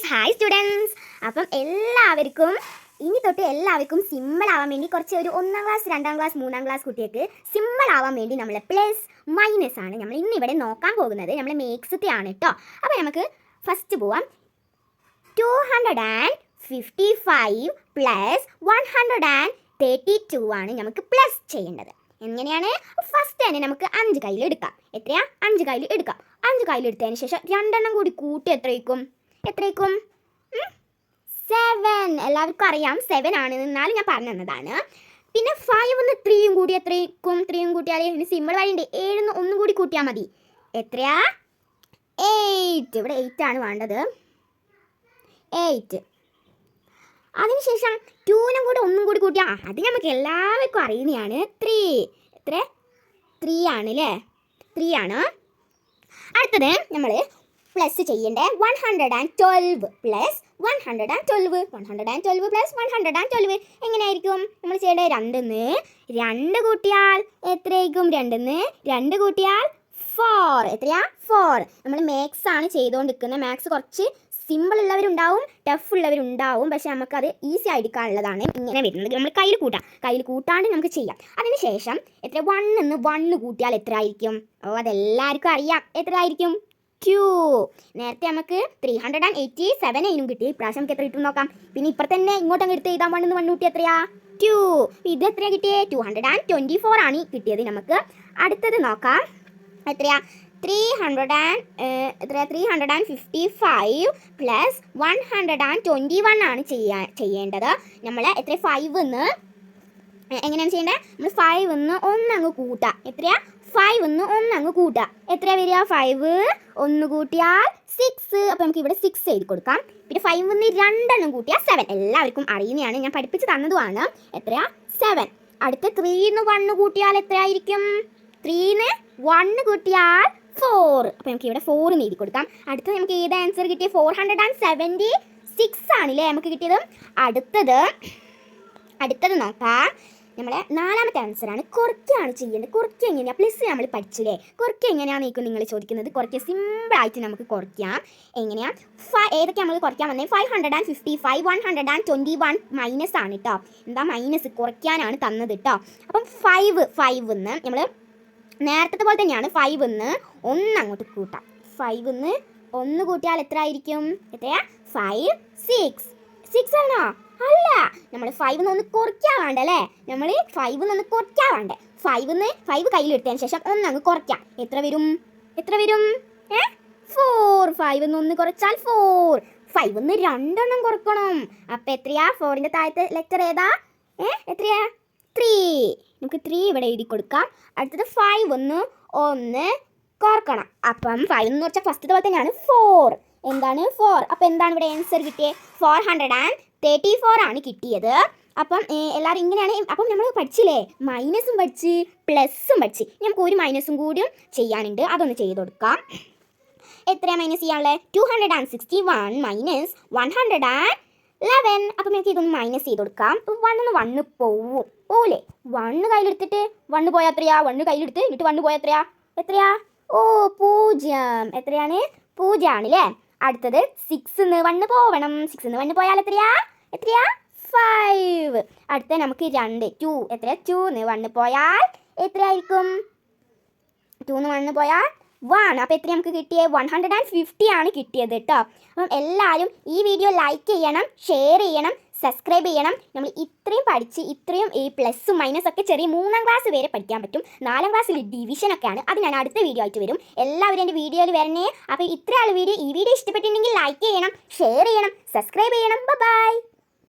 Students. അപ്പം എല്ലാവർക്കും ഇനി തൊട്ട് എല്ലാവർക്കും സിമ്പിൾ ആവാൻ വേണ്ടി കുറച്ച് ഒരു 1ാം ക്ലാസ് 2ാം ക്ലാസ് 3ാം ക്ലാസ് കുട്ടികൾക്ക് സിമ്പിൾ ആവാൻ വേണ്ടി നമ്മൾ പ്ലസ് മൈനസ് ആണ് നമ്മൾ ഇന്ന് ഇവിടെ നോക്കാൻ പോകുന്നത്. നമ്മൾ മേക്സത്തെ ആണ് കേട്ടോ. അപ്പോൾ നമുക്ക് ഫസ്റ്റ് പോവാം. 255 പ്ലസ് 132 ആണ് നമുക്ക് പ്ലസ് ചെയ്യേണ്ടത്. എങ്ങനെയാണ്? ഫസ്റ്റ് തന്നെ നമുക്ക് 5 കയ്യിൽ എടുക്കാം. എത്രയാ? 5 കയ്യിൽ എടുക്കാം. 5 കയ്യിൽ എടുത്തതിന് ശേഷം 2 കൂടി കൂട്ടി എത്രയ്ക്കും? 7. എല്ലാവർക്കും അറിയാം 7 ആണ്, എന്നാലും ഞാൻ പറഞ്ഞു തന്നതാണ്. പിന്നെ 5 3 കൂടി എത്രയ്ക്കും? 3 കൂട്ടിയാൽ ഇനി സിമ്പിൾ വഴിയുണ്ട്. 7 ഒന്നും കൂടി കൂട്ടിയാൽ മതി. എത്രയാ? 8. ഇവിടെ 8 ആണ് വേണ്ടത്. 8. അതിനുശേഷം 2 കൂടെ ഒന്നും കൂടി കൂട്ടിയാൽ അത് നമുക്ക് എല്ലാവർക്കും അറിയുന്നതാണ്. 3. എത്ര? 3 ആണ് അല്ലേ? 3 ആണ്. അടുത്തത് നമ്മൾ പ്ലസ് ചെയ്യേണ്ടേ 112 പ്ലസ് 112. 112 പ്ലസ് 112 എങ്ങനെയായിരിക്കും നമ്മൾ ചെയ്യേണ്ടത്? 2 കൂട്ടിയാൽ എത്രയായിരിക്കും? 2 കൂട്ടിയാൽ 4. എത്രയാ? 4. നമ്മൾ മാത്സ് ആണ് ചെയ്തുകൊണ്ടിരിക്കുന്നത്. മാത്സ് കുറച്ച് സിമ്പിൾ ഉള്ളവരുണ്ടാവും, ടഫ് ഉള്ളവരുണ്ടാവും. പക്ഷെ നമുക്കത് ഈസി ആയിരിക്കാനുള്ളതാണ് ഇങ്ങനെ വരുന്നത്. നമ്മൾ കയ്യിൽ കൂട്ടാണ്ട് നമുക്ക് ചെയ്യാം. അതിനുശേഷം എത്ര? 1 കൂട്ടിയാൽ എത്ര ആയിരിക്കും? അതെല്ലാവർക്കും അറിയാം. എത്ര ആയിരിക്കും? 2. നേരത്തെ നമുക്ക് 387 അതിനും കിട്ടി. ഇപ്രാവശ്യം നമുക്ക് എത്ര കിട്ടും നോക്കാം. പിന്നെ ഇപ്പം തന്നെ ഇങ്ങോട്ട് എടുത്ത് എഴുതാൻ 1 കൂട്ടി എത്രയാ? 2. ഇത് എത്രയാണ് കിട്ടിയേ? 224 ആണ് കിട്ടിയത് നമുക്ക്. അടുത്തത് നോക്കാം. എത്രയാ? 355 പ്ലസ് 121 ആണ് ചെയ്യേണ്ടത്. നമ്മൾ എത്ര? 5 എങ്ങനെയാണ് ചെയ്യേണ്ടത്? നമ്മൾ 5 1 കൂട്ടാം. എത്രയാ? 5 1 കൂട്ടാം. എത്ര വരിക? 5 1 കൂട്ടിയാൽ 6. അപ്പോൾ നമുക്ക് ഇവിടെ 6 എഴുതി കൊടുക്കാം. പിന്നെ 5 2 കൂട്ടിയാൽ 7. എല്ലാവർക്കും അറിയുന്നതാണ്, ഞാൻ പഠിപ്പിച്ച് തന്നതുമാണ്. എത്രയാ? 7. അടുത്ത 3 1 കൂട്ടിയാൽ എത്രയായിരിക്കും? 3 1 കൂട്ടിയാൽ 4. അപ്പോൾ നമുക്ക് ഇവിടെ 4 എഴുതി കൊടുക്കാം. അടുത്ത നമുക്ക് ഏത് ആൻസർ കിട്ടിയത്? 476 ആണല്ലേ നമുക്ക് കിട്ടിയത്. അടുത്തത് നോക്കാം. നമ്മളെ 4ാമത്തെ ആൻസറാണ്. കുറയ്ക്കാണ് ചെയ്യേണ്ടത്. കുറയ്ക്കുക എങ്ങനെയാണ്? പ്ലസ് നമ്മൾ പഠിച്ചില്ലേ? കുറയ്ക്കുക എങ്ങനെയാണെന്ന് നിങ്ങൾ ചോദിക്കുന്നത്. കുറയ്ക്കുക സിമ്പിളായിട്ട് നമുക്ക് കുറയ്ക്കാം. എങ്ങനെയാണ്? ഏതൊക്കെ നമ്മൾ കുറയ്ക്കാൻ വന്നത്? 555 121 മൈനസ് ആണ് കേട്ടോ. എന്താ മൈനസ്? കുറയ്ക്കാനാണ് തന്നത് കേട്ടോ. അപ്പം 5 നമ്മൾ നേരത്തെ പോലെ തന്നെയാണ്. 5 1 അങ്ങോട്ട് കൂട്ടാം. 5 1 കൂട്ടിയാൽ എത്ര ആയിരിക്കും? എത്രയാ? 5 6 ആണോ? അല്ല, നമ്മൾ 5 1 കുറയ്ക്കാൻ വേണ്ട അല്ലേ? നമ്മൾ 5 1 കുറയ്ക്കാൻ വേണ്ടേ? 5 കയ്യിലെടുത്തതിന് ശേഷം 1 അങ്ങ് കുറയ്ക്കാം. എത്ര വരും? 4. 5 1 കുറച്ചാൽ 4. 5 2 കുറക്കണം. അപ്പം എത്രയാ? 4ൻ്റെ താഴത്തെ ലെറ്റർ ഏതാ? എത്രയാ? 3. നമുക്ക് 3 ഇവിടെ എഴുതി കൊടുക്കാം. അടുത്തത് 5 1 കുറക്കണം. അപ്പം 5 കുറച്ചാൽ ഫസ്റ്റ് പോലെ തന്നെയാണ് 4. എന്താണ്? 4. അപ്പം എന്താണ് ഇവിടെ ആൻസർ കിട്ടിയത്? 434 ആണ് കിട്ടിയത്. അപ്പം എല്ലാവരും ഇങ്ങനെയാണ്. അപ്പം നമ്മൾ പഠിച്ചില്ലേ? മൈനസും പഠിച്ച് പ്ലസ്സും പഠിച്ച്. നമുക്ക് ഒരു മൈനസും കൂടിയും ചെയ്യാനുണ്ട്. അതൊന്ന് ചെയ്ത് കൊടുക്കാം. എത്രയാണ് മൈനസ് ചെയ്യാനുള്ളത്? 261 മൈനസ് 111. അപ്പം നമുക്ക് ഇതൊന്ന് മൈനസ് ചെയ്ത് കൊടുക്കാം. 1 പോവില്ലേ? 1 കയ്യിലെടുത്തിട്ട് 1 പോയാൽ എത്രയാ? 1 കയ്യിലെടുത്ത് എന്നിട്ട് 1 പോയാൽ എത്രയാ? 0. എത്രയാണ്? 0 ആണല്ലേ? അടുത്തത് 6 1 പോവണം. 6 1 പോയാൽ എത്രയാ? 5. അടുത്ത നമുക്ക് 2 എത്ര? 2 1 പോയാൽ എത്രയായിരിക്കും? 2 1 പോയാൽ 1. അപ്പോൾ എത്ര നമുക്ക് കിട്ടിയത്? 150 ആണ് കിട്ടിയത് കേട്ടോ. അപ്പം എല്ലാവരും ഈ വീഡിയോ ലൈക്ക് ചെയ്യണം, ഷെയർ ചെയ്യണം, സബ്സ്ക്രൈബ് ചെയ്യണം. നമ്മൾ ഇത്രയും പഠിച്ച് ഇത്രയും ഈ പ്ലസ്സും മൈനസ് ഒക്കെ ചെറിയ 3ാം ക്ലാസ് വരെ പഠിക്കാൻ പറ്റും. 4ാം ക്ലാസ്സിൽ ഡിവിഷനൊക്കെയാണ്. അത് ഞാൻ അടുത്ത വീഡിയോ ആയിട്ട് വരും. എല്ലാവരും എൻ്റെ വീഡിയോയിൽ വരണേ. അപ്പോൾ ഈ വീഡിയോ ഇഷ്ടപ്പെട്ടിട്ടുണ്ടെങ്കിൽ ലൈക്ക് ചെയ്യണം, ഷെയർ ചെയ്യണം, സബ്സ്ക്രൈബ് ചെയ്യണം. ബൈ.